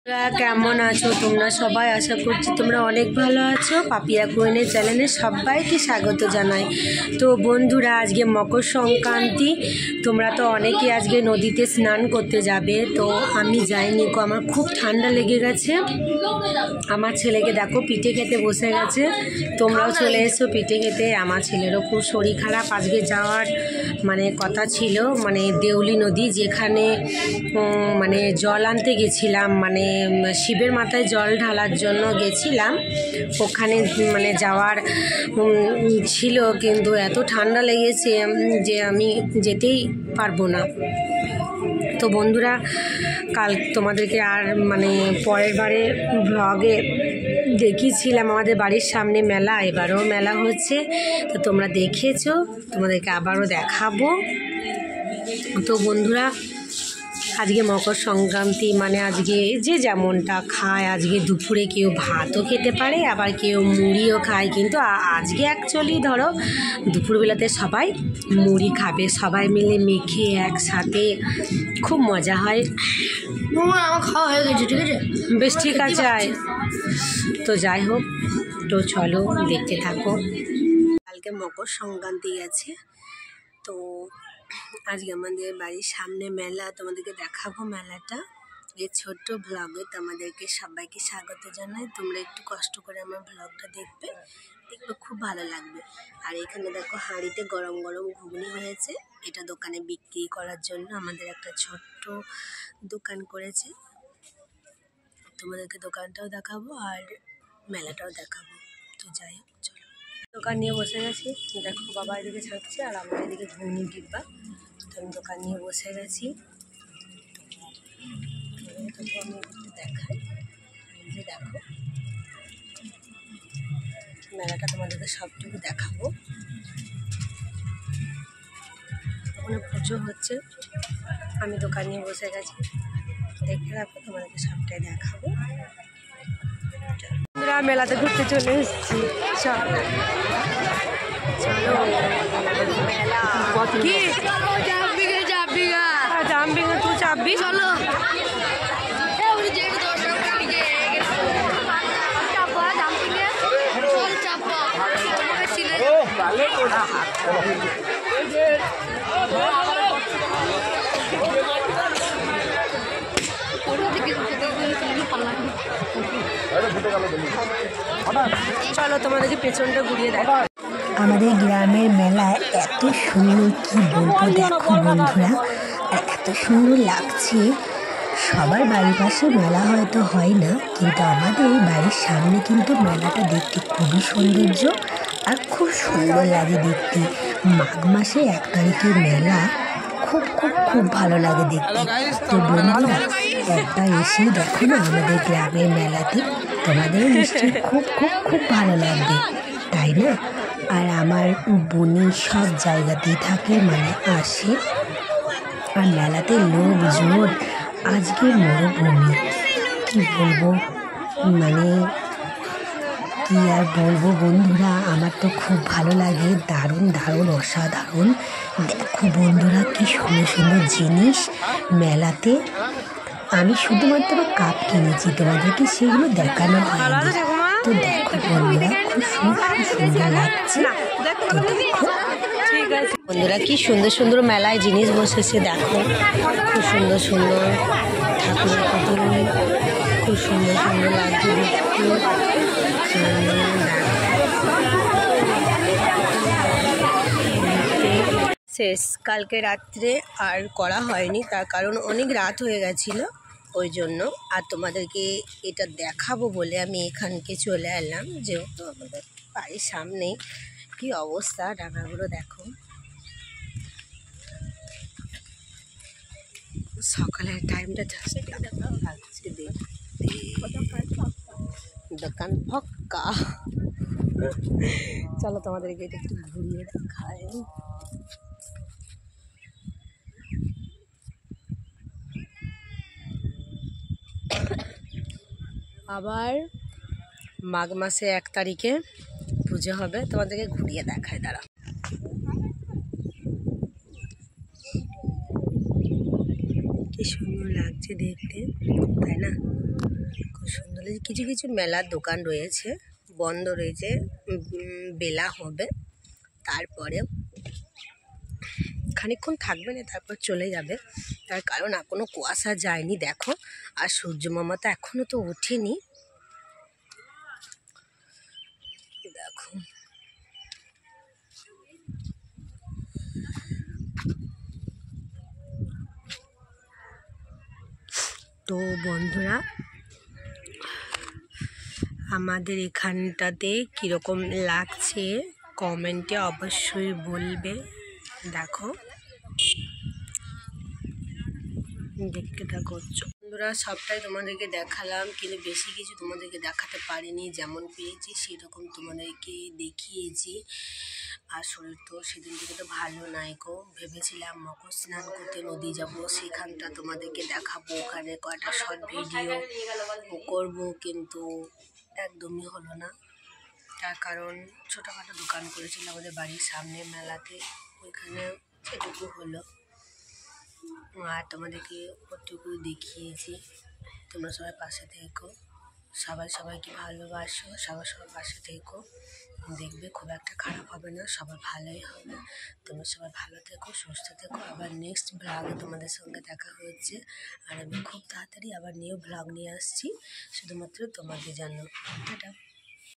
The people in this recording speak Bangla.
কেমন আছো তোমরা সবাই? আশা করছি তোমরা অনেক ভালো আছো। পাপিয়া কুইনের চ্যানেলে সবাইকে স্বাগত জানাই। তো বন্ধুরা, আজকে মকর সংক্রান্তি, তোমরা তো অনেকে আজকে নদীতে স্নান করতে যাবে, তো আমি যাইনি গো। আমার খুব ঠান্ডা লেগে গেছে। আমার ছেলেকে দেখো পিঠে খেতে বসে গেছে, তোমরাও চলে এসো পিঠে খেতে। আমার ছেলেরও খুব শরীর খারাপ, আজকে যাওয়ার কথা ছিল, দেউলি নদী, যেখানে জল আনতে গেছিলাম, শিবের মাথায় জল ঢালার জন্য গেছিলাম। ওখানে যাওয়ার ছিল, কিন্তু এত ঠান্ডা লেগেছে যে আমি যেতেই পারবো না। তো বন্ধুরা, কাল তোমাদেরকে আর পরের বারে ব্লগে দেখিয়েছিলাম আমাদের বাড়ির সামনে মেলা, এবারও মেলা হচ্ছে, তো তোমরা দেখেছো, তোমাদেরকে আবারও দেখাবো। তো বন্ধুরা, আজকে মকর সংক্রান্তি, আজকে যে যেমনটা খায়, আজকে দুপুরে কেউ ভাতও খেতে পারে, আবার কেউ মুড়িও খায়, কিন্তু আজকে অ্যাকচুয়ালি ধরো দুপুরবেলাতে সবাই মুড়ি খাবে, সবাই মিলে মেখে একসাথে, খুব মজা হয়। আমার খাওয়া হয়ে গেছে, ঠিক আছে, বেশ ঠিক আছে। তো যাই হোক, তো চলো দেখতে থাকো। কালকে মকর সংক্রান্তি গেছে, তো আজকে আমাদের বাড়ির সামনে মেলা, তোমাদেরকে দেখাবো মেলাটা। এই ছোট্ট ব্লগে তোমাদেরকে সবাইকে স্বাগত জানাই। তোমরা একটু কষ্ট করে আমার ব্লগটা দেখবে, খুব ভালো লাগবে। আর এখানে দেখো হাঁড়িতে গরম গরম ঘুগনি হয়েছে, এটা দোকানে বিক্রি করার জন্য আমাদের একটা ছোট্ট দোকান করেছে। তোমাদেরকে দোকানটাও দেখাবো আর মেলাটাও দেখাবো। তো যাই হোক, চলো। দোকান নিয়ে বসে গেছি, দেখো বাবা এদিকে ছাড়ছে আর আমার এদিকে ঘুগনি ডিব্বা। তো আমি দোকান নিয়ে বসে গেছি, তবু আমি একটু দেখাই। যে দেখো মেলাটা তোমাদেরকে সবটুকু দেখাবো। ওখানে পুজো হচ্ছে, আমি দোকান নিয়ে বসে গেছি, দেখে রাখো, তোমাদেরকে সবটাই দেখাবো। আমরা মেলাতে ঘুরতে চলে এসেছি, চলো চলো মেলা। কি জাম্পিং তুই চাপবি? চলো চলো তোমাদেরকে পেছনটা ঘুরিয়ে দেখো। আমাদের গ্রামের মেলায় এত সুন্দর, কি বলবো, দেখো বন্ধুরা, আর এত সুন্দর লাগছে। সবার বাড়ির পাশে মেলা হয়তো হয় না, কিন্তু আমাদের বাড়ির সামনে কিন্তু মেলাটা দেখতে খুবই সৌন্দর্য আর খুব সুন্দর লাগে দেখতে। মাঘ মাসে 1 তারিখের মেলা খুব খুব খুব ভালো লাগে দেখতে। তো বন্ধুরা, একবার এসেই দেখো না আমাদের গ্রামের মেলাতে, তোমাদের নিশ্চয়ই খুব খুব খুব ভালো লাগবে, তাই না? আর আমার বোনই সব জায়গাতেই থাকে, আসে। আর মেলাতে লোকজন, আজকে মরুভূমি, কি বলবো, কি আর বলবো বন্ধুরা, আমার তো খুব ভালো লাগে, দারুণ দারুণ অসাধারণ। দেখো বন্ধুরা, কি সুন্দর সুন্দর জিনিস মেলাতে। আমি শুধুমাত্র কাপ কিনেছি, তোমাদেরকে সেগুলো দেখানো হয়নি। তো দেখো বন্ধুরা, খুব সুন্দর লাগছে। তো দেখো বন্ধুরা, কি সুন্দর সুন্দর মেলায় জিনিস বসেছে, দেখো খুব সুন্দর সুন্দর ঠাকুরের পুতুল, খুব সুন্দর সুন্দর লাগছে দেখতে। শেষ কালকে রাত্রে আর করা হয়নি, তার কারণ অনেক রাত হয়ে গেছিলো, ওই জন্য। আর তোমাদেরকে এটা দেখাবো বলে আমি এখানকে চলে এলাম, যেহেতু আমাদের বাড়ির সামনেই। কি অবস্থা, ডাঙাগুলো দেখো, সকালের টাইমটা লাগছে দেখতে, দোকান ফাঁকা। চলো তোমাদেরকে এটা একটু ঘুরিয়ে দেখাই। আবার মাঘ মাসে 1 তারিখে পুজো হবে, তোমাদেরকে ঘুরিয়ে দেখায়, দাঁড়া। কি সুন্দর লাগছে দেখতে, তাই না? খুব সুন্দর কিছু কিছু মেলার দোকান রয়েছে, বন্ধ রয়েছে, বেলা হবে, তারপরে খানিকক্ষণ থাকবে না, তারপর চলে যাবে। তার কারণ এখনো কুয়াশা যায়নি দেখো, আর সূর্য মামা তো এখনো তো ওঠেনি দেখো। তো বন্ধুরা, আমাদের এখানটাতে কীরকম লাগছে কমেন্টে অবশ্যই বলবে। দেখো দেখতে থাকো বন্ধুরা, সবটাই তোমাদেরকে দেখালাম, কিন্তু বেশি কিছু তোমাদেরকে দেখাতে পারিনি, যেমন পেয়েছি সেরকম তোমাদেরকে দেখিয়েছি। আর শরীর তো সেদিন থেকে তো ভালো নাই গো, ভেবেছিলাম মকর স্নান করতে নদী যাব, সেখানটা তোমাদেরকে দেখাবো, ওখানে কয়টা শর্ট ভিডিও করব, কিন্তু একদমই হলো না। তার কারণ ছোটোখাটো দোকান করেছিল আমাদের বাড়ির সামনে মেলাতে, ওইখানে সেটুকু হলো। আর তোমাদেরকে ওটুকু দেখিয়েছি। তোমরা সবাই পাশে থেকো, সবাইকে ভালোবাসো, সবার পাশে থেকো, দেখবে খুব একটা খারাপ হবে না, সবার ভালোই হবে। তোমরা সবাই ভালো থেকো, সুস্থ থেকো। আবার নেক্সট ব্লগে তোমাদের সঙ্গে দেখা হচ্ছে, আর আমি খুব তাড়াতাড়ি আবার নিউ ব্লগ নিয়ে আসছি, শুধুমাত্র তোমাদের জন্য। টাটা।